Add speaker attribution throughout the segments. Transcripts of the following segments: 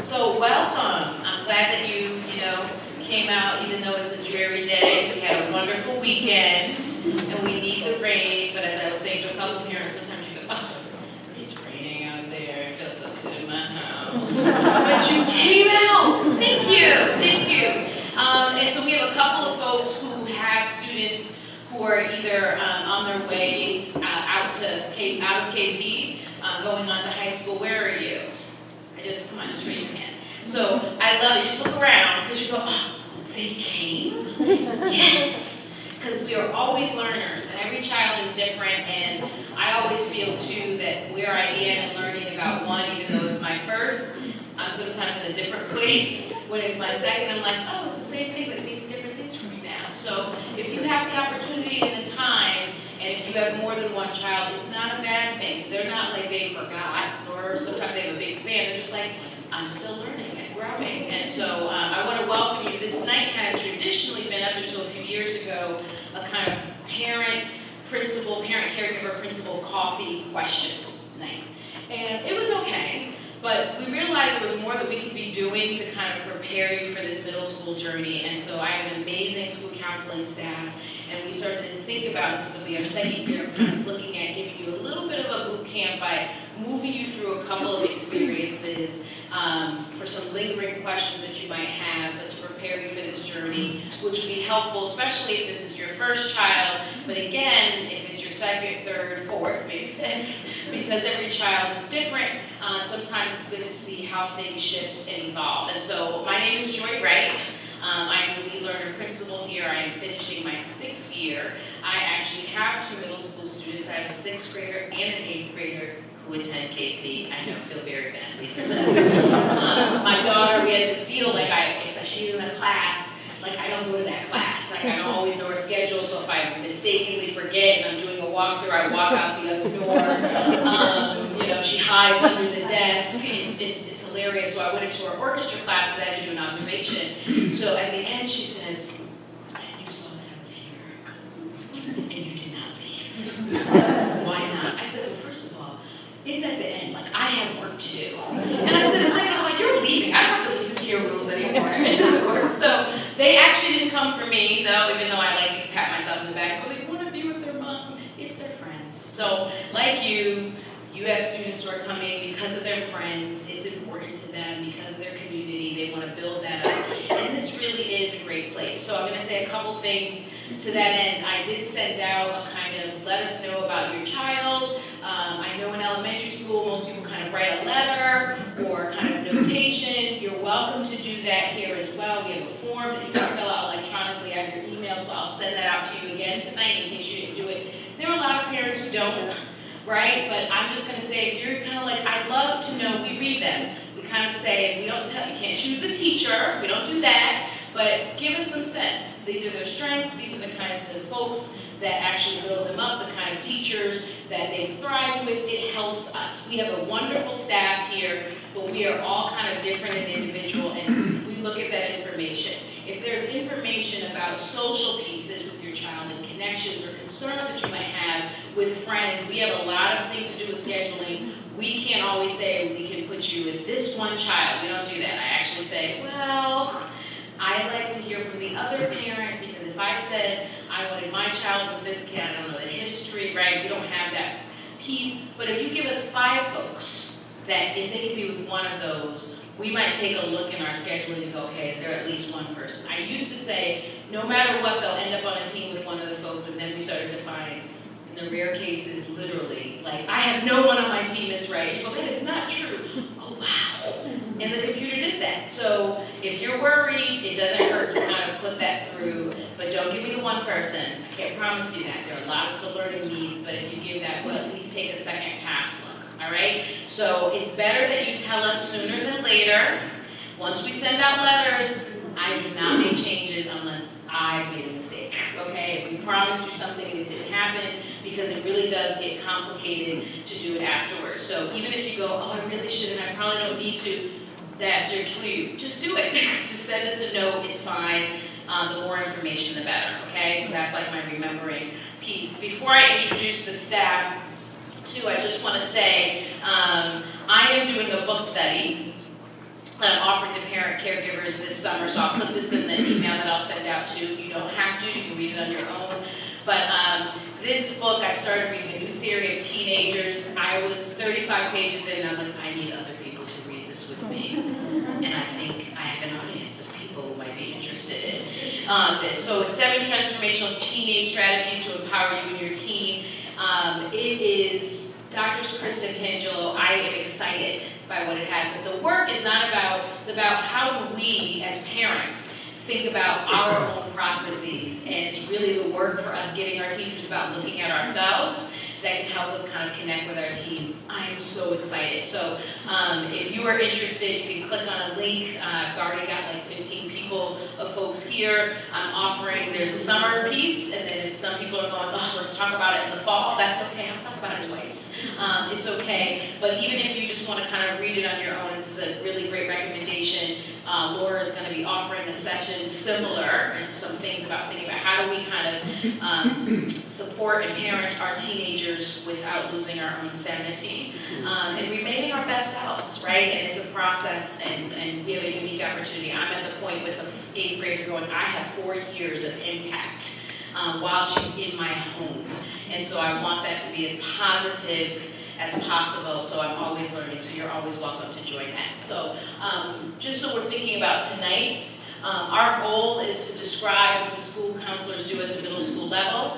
Speaker 1: So welcome. I'm glad that you came out, even though it's a dreary day. We had a wonderful weekend, and we need the rain. But as I was saying to a couple parents, sometimes you go, "Oh, it's raining out there. It feels so good in my house." But you came out. Thank you. And so we have a couple of folks who have students who are either on their way out of KP, going on to high school. Where are you? Come on, just raise your hand. So I love it. Just look around because you go, oh, they came? Yes. Because we are always learners, and every child is different, and I always feel too that where I am and learning about one, even though it's my first, I'm sometimes in a different place. When it's my second, I'm like, oh, it's the same thing, but it means different things for me now. So if you have the opportunity and the time, and if you have more than one child, it's not a bad thing. So they're not like they forgot, or sometimes they have a big span. They're just like, I'm still learning and growing. And so I want to welcome you. This night had traditionally been, up until a few years ago, a kind of parent-caregiver principal coffee question night. And it was okay, but we realized there was more that we could be doing to kind of prepare you for this middle school journey. And so I have an amazing school counseling staff. And we started to think about this. So we are second year of kind of looking at giving you a little bit of a boot camp by moving you through a couple of experiences for some lingering questions that you might have, but to prepare you for this journey, which would be helpful, especially if this is your first child. But again, if it's your second, third, fourth, maybe fifth, because every child is different. Sometimes it's good to see how things shift and evolve. And so my name is Joy Wright. I'm the lead learner principal here. I am finishing my 6th year. I actually have 2 middle school students. I have a 6th grader and an 8th grader who attend KP. I know, feel very badly for that. My daughter, we had this deal, if she's in a class, I don't go to that class. I don't always know her schedule, so if I mistakenly forget and I'm doing a walkthrough, I walk out the other door. She hides under the desk. It's hilarious. So I went into her orchestra class because I had to do an observation. So at the end, she says, "You saw that I was here, and you did not leave. Why not?" I said, "Well, first of all, it's at the end. I have work to do." And I said, "You're leaving. I don't have to listen to your rules anymore." It doesn't work. So they actually didn't come for me, though, even though I like to pat myself in the back. But they want to be with their mom. It's their friends. So like you have students who are coming because of their friends. It's important to them because of their community. They want to build that up. And this really is a great place. So I'm going to say a couple things to that end. I did send out a kind of let us know about your child. I know in elementary school, most people kind of write a letter or kind of notation. You're welcome to do that here as well. We have a form that you can fill out electronically at your email, so I'll send that out to you again tonight in case you didn't do it. There are a lot of parents who don't. Right? But I'm just going to say, if you're kind of I'd love to know, we read them. We kind of say, we don't tell, you can't choose the teacher, we don't do that, but give us some sense. These are their strengths, these are the kinds of folks that actually build them up, the kind of teachers that they've thrived with. It helps us. We have a wonderful staff here, but we are all kind of different and individual, and we look at that information. If there's information about social pieces with your child and connections or concerns that you might have with friends, we have a lot of things to do with scheduling. We can't always say we can put you with this one child. We don't do that. I actually say, well, I'd like to hear from the other parent, because if I said I wanted my child with this kid, I don't know the history, right? We don't have that piece. But if you give us 5 folks that if they could be with one of those, we might take a look in our scheduling and go, okay, is there at least one person? I used to say, no matter what, they'll end up on a team with one of the folks, and then we started defining, in the rare cases, literally, I have no one on my team is right. You go, okay, it's not true. Oh, wow. And the computer did that. So if you're worried, it doesn't hurt to kind of put that through, but don't give me the one person. I can't promise you that. There are lots of learning needs, but if you give that, well, at least take a second pass look. All right? So it's better that you tell us sooner than later. Once we send out letters, I do not make changes unless I made a mistake. Okay? If we promised you something and it didn't happen, because it really does get complicated to do it afterwards. So even if you go, oh, I really shouldn't, I probably don't need to, that's your clue. Just do it. Just send us a note. It's fine. The more information, the better. Okay? So that's my remembering piece. Before I introduce the staff, too, I just want to say I am doing a book study that I'm offering to parent caregivers this summer, so I'll put this in the email that I'll send out to you. You don't have to, you can read it on your own. But this book, I started reading A New Theory of Teenagers. I was 35 pages in, and I was like, I need other people to read this with me. And I think I have an audience of people who might be interested in this. So it's 7 transformational teenage strategies to empower you and your teen. It is Dr. Chris Santangelo. I am excited by what it has, but the work is not about, it's about how do we as parents think about our own processes, and it's really the work for us getting our teachers about looking at ourselves that can help us kind of connect with our teens. I am so excited. So if you are interested, you can click on a link. I've already got like 15 people of folks here. I'm offering, there's a summer piece, and then if some people are going, oh, let's talk about it in the fall, that's okay, I'll talk about it twice. It's okay, but even if you just want to kind of read it on your own, this is a really great recommendation. Laura is going to be offering a session similar, and some things about thinking about how do we kind of support and parent our teenagers without losing our own sanity, and remaining our best selves, right? And it's a process, and we have a unique opportunity. I'm at the point with an 8th grader going, I have 4 years of impact while she's in my home. And so I want that to be as positive as possible, so I'm always learning, so you're always welcome to join that. So just so we're thinking about tonight, our goal is to describe what the school counselors do at the middle school level.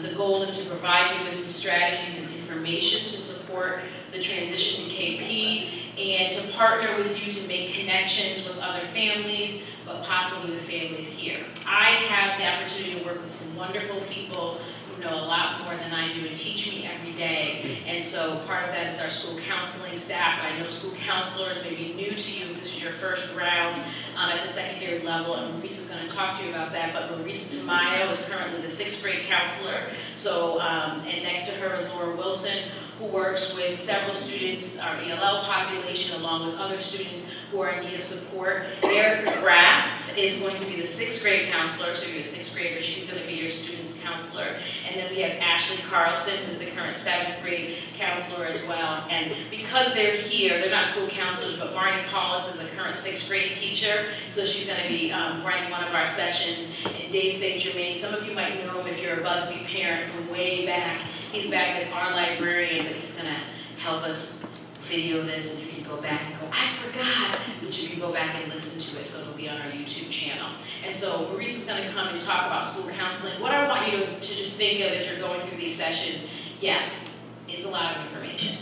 Speaker 1: The goal is to provide you with some strategies and information to support the transition to KP, and to partner with you to make connections with other families, but possibly with families here. I have the opportunity to work with some wonderful people who know a lot more than I do and teach me every day. And so part of that is our school counseling staff. I know school counselors may be new to you. This is your first round at the secondary level, and Maurice is going to talk to you about that. But Maurice Tamayo is currently the 6th grade counselor. So, and next to her is Laura Wilson, who works with several students, our ELL population, along with other students who are in need of support. Erica Graff is going to be the 6th grade counselor, so you're a 6th grader, she's going to be your student's counselor. And then we have Ashley Carlson, who's the current 7th grade counselor as well. And because they're here, they're not school counselors, but Marnie Paulus is a current 6th grade teacher, so she's going to be running one of our sessions. And Dave St. Germain, some of you might know him if you're a Bugby parent from way back. He's back as our librarian, but he's going to help us video this, and you can go back and go, I forgot, but you can go back and listen to it, so it'll be on our YouTube channel. And so Maurice is going to come and talk about school counseling. What I want you to just think of as you're going through these sessions, yes, it's a lot of information.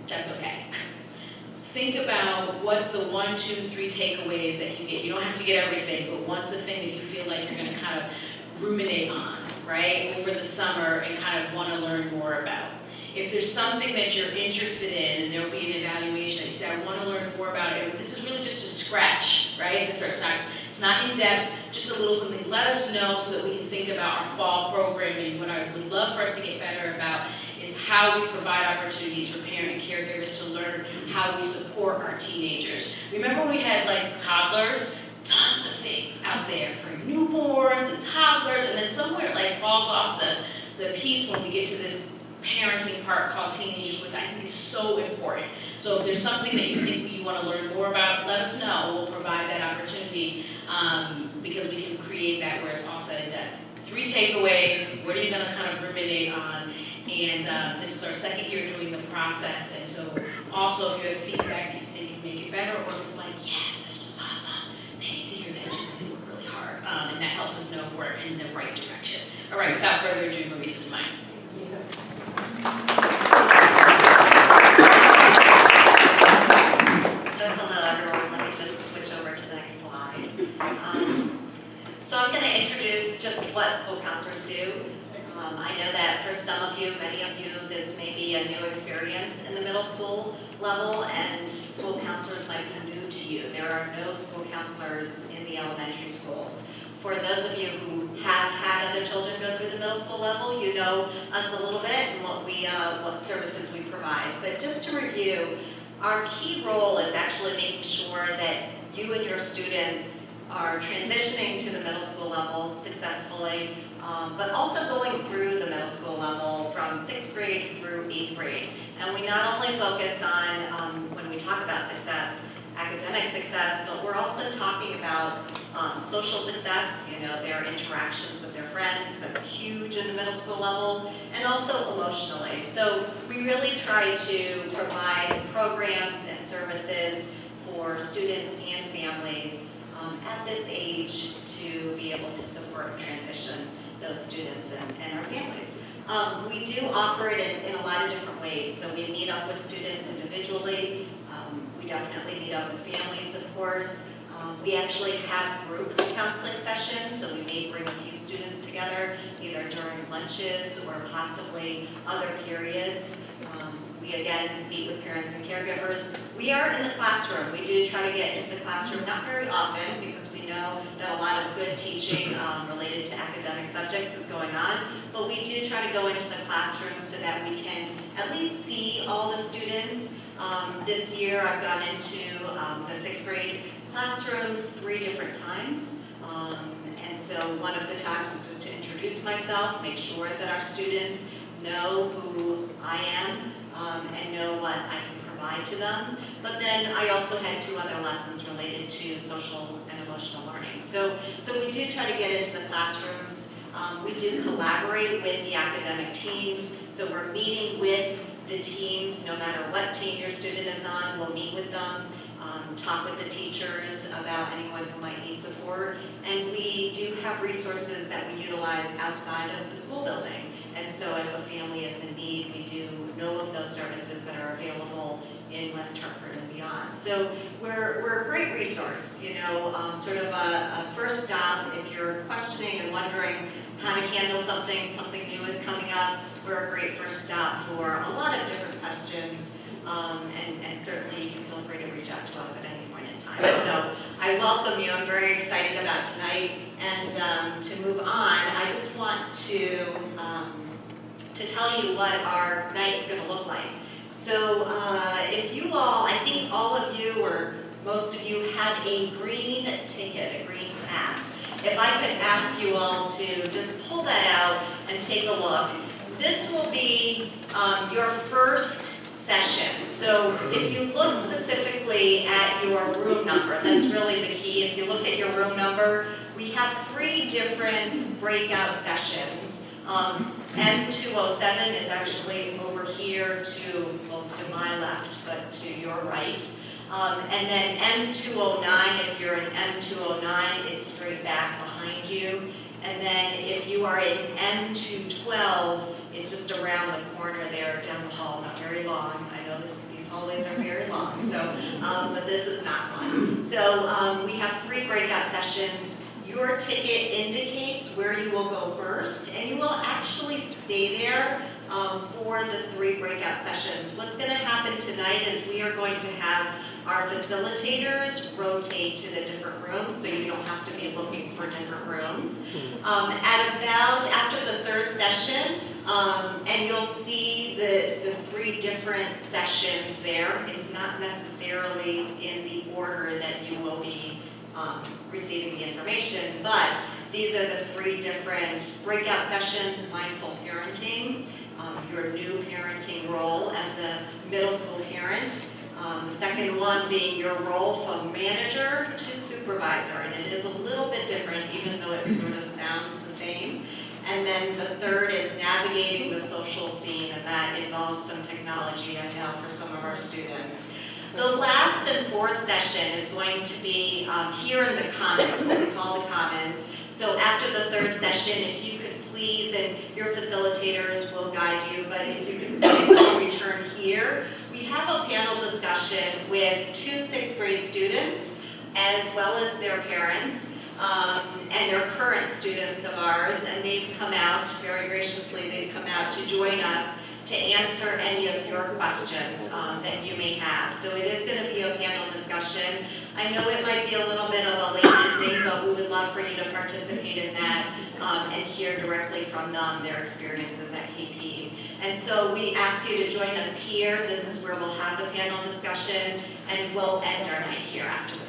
Speaker 1: That's okay. Think about what's the 1, 2, 3 takeaways that you get. You don't have to get everything, but what's the thing that you feel like you're going to kind of ruminate on, right, over the summer and kind of want to learn more about. If there's something that you're interested in, and there will be an evaluation that you say, I want to learn more about it, this is really just a scratch, right? It's not in depth, just a little something. Let us know so that we can think about our fall programming. What I would love for us to get better about is how we provide opportunities for parent and caregivers to learn how we support our teenagers. Remember when we had like toddlers? Tons of things out there for newborns and toddlers, and then somewhere it like falls off the piece when we get to this parenting part called teenagers, which I think is so important. So if there's something that you think you want to learn more about, let us know. We'll provide that opportunity because we can create that where it's all said and done. 3 takeaways, what are you going to kind of ruminate on? And this is our 2nd year doing the process. And so also if you have feedback that you think can make it better, or if it's like, yes, this was awesome, they need to hear that too because they work really hard. And that helps us know if we're in the right direction. All right, without further ado, Maurice is mine.
Speaker 2: So hello everyone, let me just switch over to the next slide. So I'm going to introduce just what school counselors do. I know that for some of you, many of you, this may be a new experience in the middle school level, and school counselors might be new to you. There are no school counselors in the elementary schools. For those of you who have had other children go through the middle school level, you know us a little bit and what services we provide. But just to review, our key role is actually making sure that you and your students are transitioning to the middle school level successfully, but also going through the middle school level from 6th grade through 8th grade. And we not only focus on, when we talk about success, academic success, but we're also talking about social success, their interactions with their friends. That's huge in the middle school level, and also emotionally. So we really try to provide programs and services for students and families at this age to be able to support and transition those students and our families. We do offer it in a lot of different ways. So we meet up with students individually. We definitely meet up with families, of course. We actually have group counseling sessions, so we may bring a few students together, either during lunches or possibly other periods. We again meet with parents and caregivers. We are in the classroom. We do try to get into the classroom, not very often, because we know that a lot of good teaching related to academic subjects is going on, but we do try to go into the classroom so that we can at least see all the students. This year I've gone into the 6th grade classrooms 3 different times. And so one of the times was just to introduce myself, make sure that our students know who I am and know what I can provide to them. But then I also had 2 other lessons related to social and emotional learning. So we do try to get into the classrooms. We do collaborate with the academic teams. So we're meeting with the teams, no matter what team your student is on, we'll meet with them. Talk with the teachers about anyone who might need support. And we do have resources that we utilize outside of the school building. And so if a family is in need, we do know of those services that are available in West Hartford and beyond. So we're a great resource, sort of a first stop if you're questioning and wondering how to handle something new is coming up. We're a great first stop for a lot of different questions. And certainly you can feel free to reach out to us at any point in time. So I welcome you. I'm very excited about tonight. And to move on, I just want to tell you what our night is going to look like. So if you all, I think all of you or most of you have a green ticket, a green pass. If I could ask you all to just pull that out and take a look. This will be your first session. So if you look specifically at your room number, that's really the key. If you look at your room number, we have 3 different breakout sessions. M207 is actually over here to my left, but to your right. And then M209, if you're in M209, it's straight back behind you. And then if you are in M212, it's just around the corner there, down the hall, not very long. I know these hallways are very long, so, but this is not one. So we have 3 breakout sessions. Your ticket indicates where you will go first, and you will actually stay there for the 3 breakout sessions. What's going to happen tonight is we are going to have our facilitators rotate to the different rooms, so you don't have to be looking for different rooms. At about after the 3rd session, and you'll see the 3 different sessions there. It's not necessarily in the order that you will be receiving the information, but these are the 3 different breakout sessions: mindful parenting, your new parenting role as a middle school parent. The second one being your role from manager to supervisor, and it is a little bit different, even though it sort of sounds the same. And then the 3rd is navigating the social scene, and that involves some technology, I know, for some of our students. The last and 4th session is going to be here in the Commons, what we call the Commons. So after the 3rd session, if you could please, and your facilitators will guide you, but if you could please all return here. We have a panel discussion with 2 6th grade students, as well as their parents, and they're current students of ours, and they've come out, very graciously, they've come out to join us to answer any of your questions that you may have. So it is going to be a panel discussion. I know it might be a little bit of a lengthy thing, but we would love for you to participate in that and hear directly from them their experiences at KP. And so we ask you to join us here. This is where we'll have the panel discussion, and we'll end our night here afterwards.